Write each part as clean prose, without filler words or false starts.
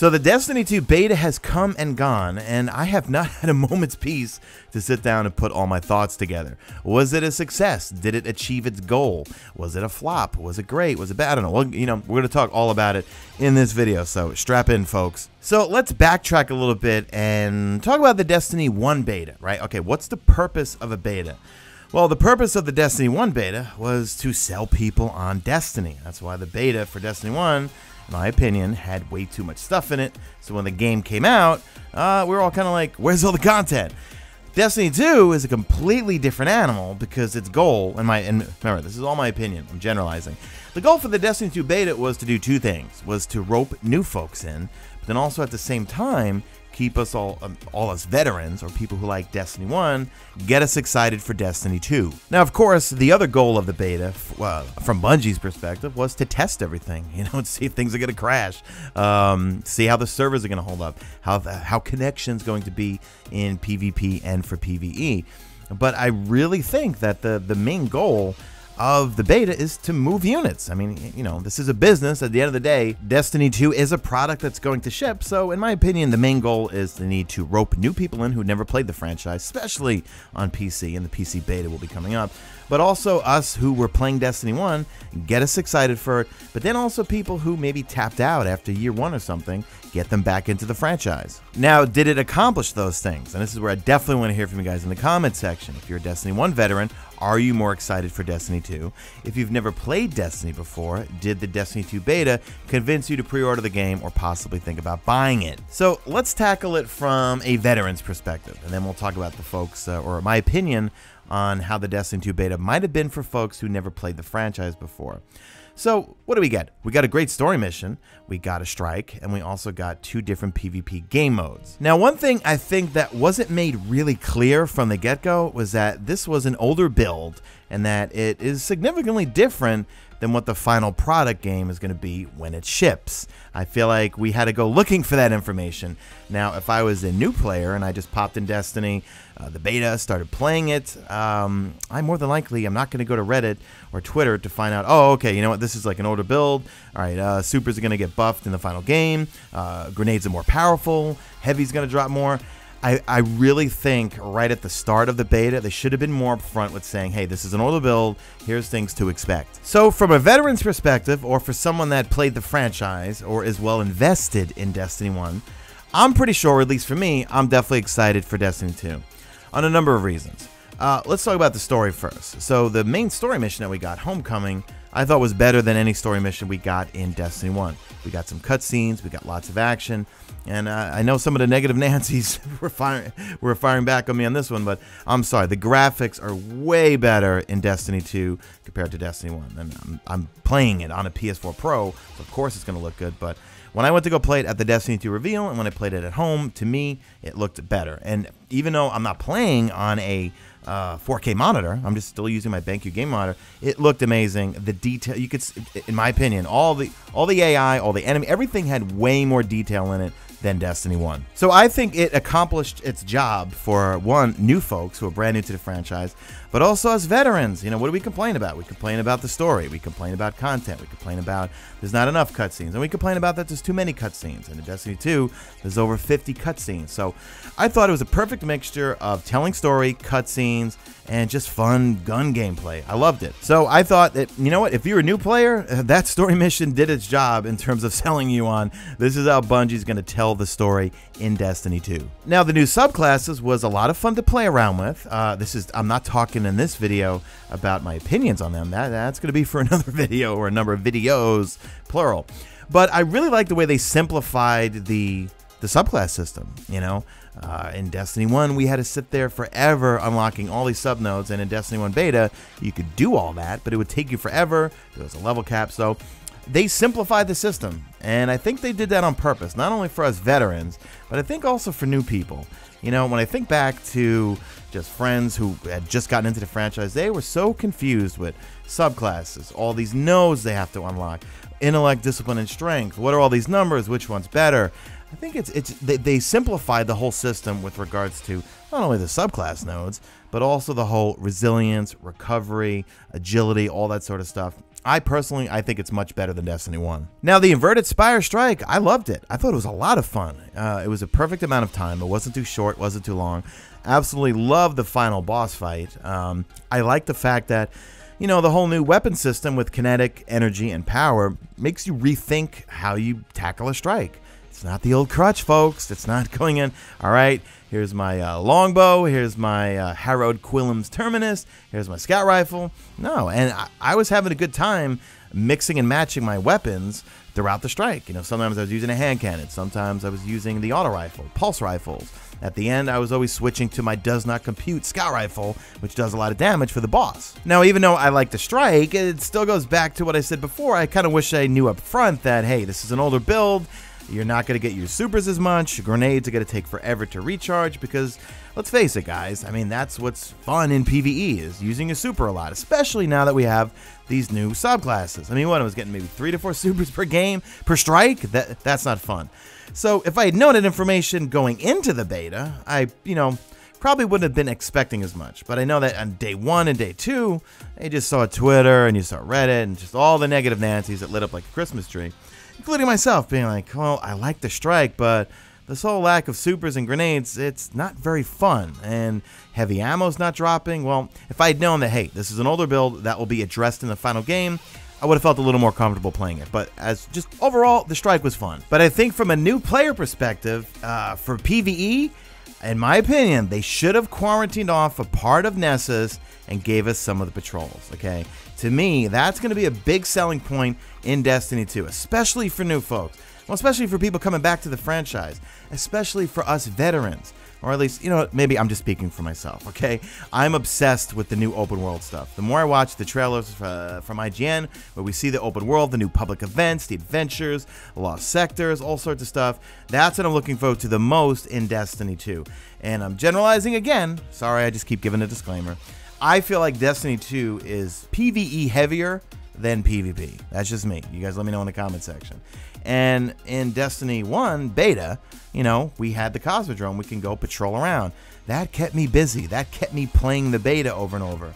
So the Destiny 2 beta has come and gone, and I have not had a moment's peace to sit down and put all my thoughts together. Was it a success? Did it achieve its goal? Was it a flop? Was it great? Was it bad? I don't know. Well, you know, we're going to talk all about it in this video, so strap in, folks. So let's backtrack a little bit and talk about the Destiny 1 beta, right? Okay, what's the purpose of a beta? Well, the purpose of the Destiny 1 beta was to sell people on Destiny. That's why the beta for Destiny 1, in my opinion, had way too much stuff in it. So when the game came out, we were all kind of like, where's all the content? Destiny 2 is a completely different animal because its goal, and remember, this is all my opinion, I'm generalizing. The goal for the Destiny 2 beta was to do two things, was to rope new folks in, but then also at the same time, keep us all us veterans or people who like Destiny 1, get us excited for Destiny 2. Now, of course, the other goal of the beta, from Bungie's perspective, was to test everything, you know, and see if things are going to crash, see how the servers are going to hold up, how connection's going to be in PvP and for PvE. But I really think that the main goal of the beta is to move units. I mean, you know, this is a business. At the end of the day, Destiny 2 is a product that's going to ship. So in my opinion, the main goal is the need to rope new people in who never played the franchise, especially on PC, and the PC beta will be coming up. But also us who were playing Destiny 1, get us excited for it. But then also people who maybe tapped out after year one or something, get them back into the franchise. Now, did it accomplish those things? And this is where I definitely want to hear from you guys in the comment section. If you're a Destiny 1 veteran, are you more excited for Destiny 2? If you've never played Destiny before, did the Destiny 2 beta convince you to pre-order the game or possibly think about buying it? So let's tackle it from a veteran's perspective, and then we'll talk about the folks, or my opinion on how the Destiny 2 beta might have been for folks who never played the franchise before. So what do we get? We got a great story mission, we got a strike, and we also got two different PvP game modes. Now, one thing I think that wasn't made really clear from the get-go was that this was an older build and that it is significantly different than what the final product game is going to be when it ships. I feel like we had to go looking for that information. Now, if I was a new player and I just popped in Destiny, the beta, started playing it, I'm more than likely, I'm not going to go to Reddit or Twitter to find out, oh, okay, you know what, this is like an older build. All right, supers are going to get buffed in the final game. Grenades are more powerful. Heavy's going to drop more. I really think right at the start of the beta, they should have been more upfront with saying, hey, this is an older build, here's things to expect. So from a veteran's perspective, or for someone that played the franchise or is well invested in Destiny 1, I'm pretty sure, at least for me, I'm definitely excited for Destiny 2 on a number of reasons. Let's talk about the story first. So the main story mission that we got, Homecoming, I thought was better than any story mission we got in Destiny 1. We got some cutscenes, we got lots of action, and I know some of the negative Nancys were firing back on me on this one, but I'm sorry, the graphics are way better in Destiny 2 compared to Destiny 1. And I'm playing it on a PS4 Pro, so of course it's going to look good, but when I went to go play it at the Destiny 2 reveal and when I played it at home, to me, it looked better. And even though I'm not playing on a 4K monitor, I'm just still using my BenQ game monitor, it looked amazing. The detail, you could, in my opinion, all the AI, all the enemy, everything had way more detail in it than Destiny 1. So I think it accomplished its job for, one, new folks who are brand new to the franchise, but also as veterans. You know, what do we complain about? We complain about the story, we complain about content, we complain about there's not enough cutscenes, and we complain about that there's too many cutscenes. And in Destiny 2, there's over 50 cutscenes. So I thought it was a perfect mixture of telling story, cutscenes, and just fun gun gameplay. I loved it. So I thought that, you know what, if you're a new player, that story mission did its job in terms of selling you on, this is how Bungie's going to tell the story in Destiny 2. Now, the new subclasses was a lot of fun to play around with. I'm not talking in this video about my opinions on them. That's going to be for another video, or a number of videos, plural. But I really like the way they simplified the subclass system, you know. In Destiny 1, we had to sit there forever unlocking all these subnodes, and in Destiny 1 beta, you could do all that, but it would take you forever. There was a level cap, so they simplified the system, and I think they did that on purpose, not only for us veterans, but I think also for new people. You know, when I think back to just friends who had just gotten into the franchise, they were so confused with subclasses, all these nodes they have to unlock. intellect, discipline, and strength. What are all these numbers? Which one's better? I think they simplified the whole system with regards to not only the subclass nodes, but also the whole resilience, recovery, agility, all that sort of stuff. I think it's much better than Destiny 1. Now, the Inverted Spire Strike, I loved it. I thought it was a lot of fun. It was a perfect amount of time. It wasn't too short, wasn't too long. Absolutely loved the final boss fight. I like the fact that, you know, the whole new weapon system with kinetic, energy, and power makes you rethink how you tackle a strike. It's not the old crutch, folks. It's not going in, all right, here's my longbow, here's my Harrowed Quillam's Terminus, here's my scout rifle. No, and I was having a good time mixing and matching my weapons throughout the strike. You know, sometimes I was using a hand cannon, sometimes I was using the auto rifle, pulse rifles. At the end, I was always switching to my does not compute scout rifle, which does a lot of damage for the boss. Now, even though I like the strike, it still goes back to what I said before. I kind of wish I knew up front that, hey, this is an older build. You're not going to get your supers as much. Grenades are going to take forever to recharge because, let's face it, guys, I mean, that's what's fun in PvE is using a super a lot, especially now that we have these new subclasses. I mean, what, I was getting maybe 3 to 4 supers per game, per strike? That's not fun. So if I had known that information going into the beta, I, you know, probably wouldn't have been expecting as much. But I know that on day 1 and day 2, you just saw Twitter and you saw Reddit and just all the negative Nancy's that lit up like a Christmas tree. Including myself being like, well, I like the strike, but this whole lack of supers and grenades, it's not very fun. And heavy ammo's not dropping. Well, if I had known that, hey, this is an older build that will be addressed in the final game, I would have felt a little more comfortable playing it. But as just overall, the strike was fun. But I think from a new player perspective, for PvE, in my opinion, they should have quarantined off a part of Nessus and gave us some of the patrols, okay? To me, that's going to be a big selling point in Destiny 2, especially for new folks. Well, especially for people coming back to the franchise, especially for us veterans. Or at least, you know, maybe I'm just speaking for myself, okay? I'm obsessed with the new open world stuff. The more I watch the trailers from IGN, where we see the open world, the new public events, the adventures, lost sectors, all sorts of stuff, that's what I'm looking forward to the most in Destiny 2. And I'm generalizing again. Sorry, I just keep giving a disclaimer. I feel like Destiny 2 is PvE heavier than PvP. That's just me. You guys let me know in the comment section. And in Destiny 1 beta, you know, we had the Cosmodrome. We can go patrol around. That kept me busy. That kept me playing the beta over and over.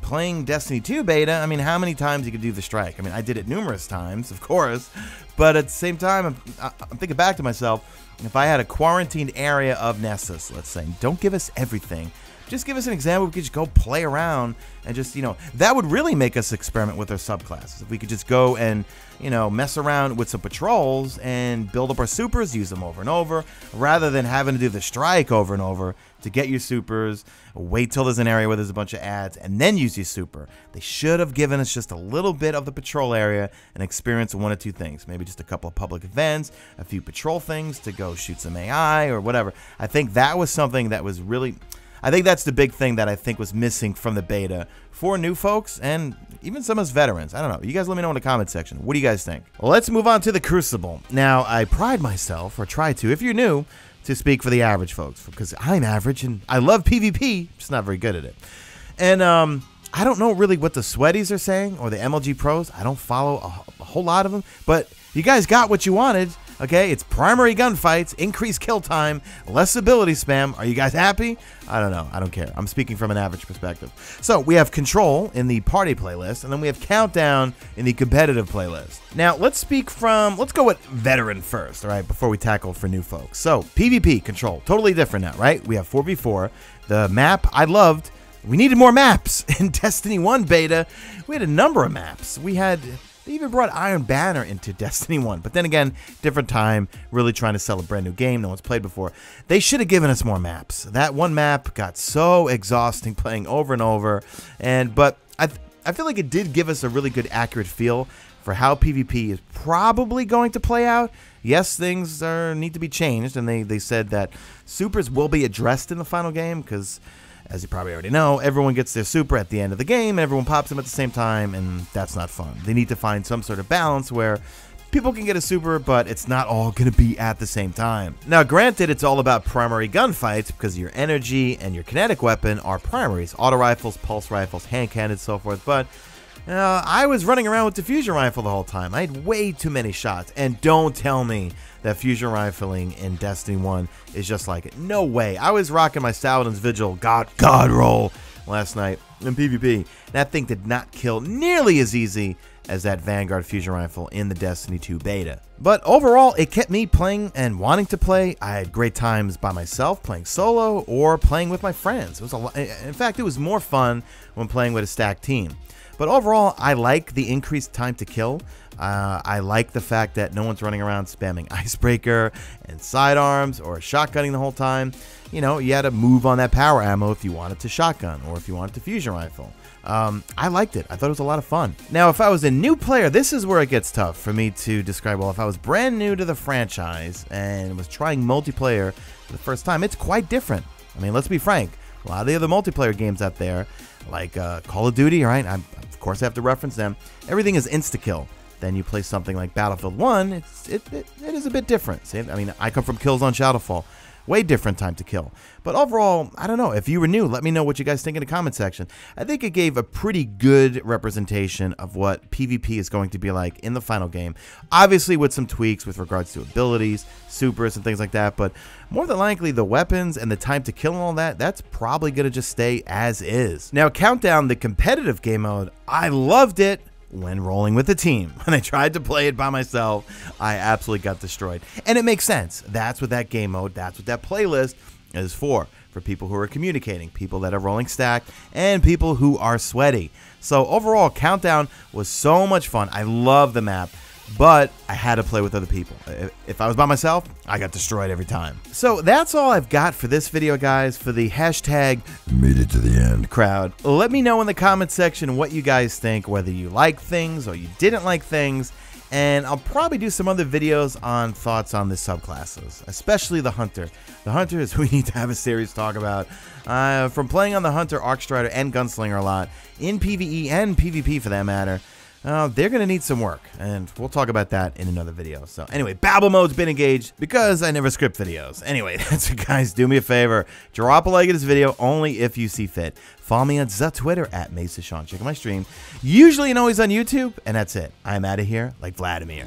Playing Destiny 2 beta, I mean, how many times you could do the strike? I mean, I did it numerous times, of course. But at the same time, I'm thinking back to myself, if I had a quarantined area of Nessus, let's say, don't give us everything. Just give us an example. We could just go play around and just, you know, that would really make us experiment with our subclasses. If we could just go and, you know, mess around with some patrols and build up our supers, use them over and over, rather than having to do the strike over and over to get your supers, wait till there's an area where there's a bunch of ads, and then use your super. They should have given us just a little bit of the patrol area and experience one or two things. Maybe just a couple of public events, a few patrol things to go shoot some AI or whatever. I think that was something that was really... I think that's the big thing that I think was missing from the beta for new folks and even some of us veterans. I don't know. You guys let me know in the comment section. What do you guys think? Well, let's move on to the Crucible. Now, I pride myself, or try to, if you're new, to speak for the average folks, because I'm average and I love PvP, just not very good at it. And I don't know really what the Sweaties are saying or the MLG pros. I don't follow a whole lot of them, but you guys got what you wanted. Okay, it's primary gunfights, increased kill time, less ability spam. Are you guys happy? I don't know. I don't care. I'm speaking from an average perspective. So we have Control in the party playlist, and then we have Countdown in the competitive playlist. Now, let's go with veteran first, all right, before we tackle for new folks. So PvP, Control, totally different now, right? We have 4v4. The map I loved. We needed more maps. In Destiny 1 beta, we had a number of maps. They even brought Iron Banner into Destiny 1. But then again, different time, really trying to sell a brand new game no one's played before. They should have given us more maps. That one map got so exhausting playing over and over. But I feel like it did give us a really good, accurate feel for how PvP is probably going to play out. Yes, things need to be changed, and they said that supers will be addressed in the final game because... as you probably already know, everyone gets their super at the end of the game, and everyone pops them at the same time, and that's not fun. They need to find some sort of balance where people can get a super, but it's not all going to be at the same time. Now, granted, it's all about primary gunfights because your energy and your kinetic weapon are primaries. Auto rifles, pulse rifles, hand cannons, so forth, but I was running around with the fusion rifle the whole time. I had way too many shots. And don't tell me that fusion rifling in Destiny 1 is just like it. No way. I was rocking my Saladin's Vigil God roll last night in PvP. That thing did not kill nearly as easy as that Vanguard fusion rifle in the Destiny 2 beta. But overall, it kept me playing and wanting to play. I had great times by myself, playing solo, or playing with my friends. It was a lot. In fact, it was more fun when playing with a stacked team. But overall, I like the increased time to kill. I like the fact that no one's running around spamming Icebreaker and sidearms or shotgunning the whole time. You know, you had to move on that power ammo if you wanted to shotgun or if you wanted to fusion rifle. I liked it. I thought it was a lot of fun. Now, if I was a new player, this is where it gets tough for me to describe. Well, if I was brand new to the franchise and was trying multiplayer for the first time, it's quite different. I mean, let's be frank. A lot of the other multiplayer games out there, like Call of Duty, right? Of course, I have to reference them. Everything is insta-kill. Then you play something like Battlefield 1, it is a bit different. See, I mean, I come from Killzone Shadowfall. Way different time to kill. But overall, I don't know. If you were new, let me know what you guys think in the comment section. I think it gave a pretty good representation of what PvP is going to be like in the final game. Obviously with some tweaks with regards to abilities, supers, and things like that. But more than likely, the weapons and the time to kill and all that, that's probably going to just stay as is. Now, Countdown, the competitive game mode, I loved it when rolling with the team. When I tried to play it by myself, I absolutely got destroyed. And it makes sense. That's what that game mode, that's what that playlist is for people who are communicating, people that are rolling stacked, and people who are sweaty. So overall, Countdown was so much fun. I love the map, but I had to play with other people. If I was by myself, I got destroyed every time. So that's all I've got for this video, guys, for the hashtag made it to the end crowd. Let me know in the comment section what you guys think, whether you like things or you didn't like things, and I'll probably do some other videos on thoughts on the subclasses, especially the Hunter. The Hunter is who we need to have a serious talk about. From playing on the Hunter, Arcstrider, and Gunslinger a lot, in PvE and PvP for that matter, they're going to need some work, and we'll talk about that in another video. So anyway, Babble mode's been engaged because I never script videos. Anyway, that's it, guys. Do me a favor. Drop a like at this video only if you see fit. Follow me on the Twitter at Mesa Sean. Check out my stream. Usually and always on YouTube, and that's it. I'm out of here like Vladimir.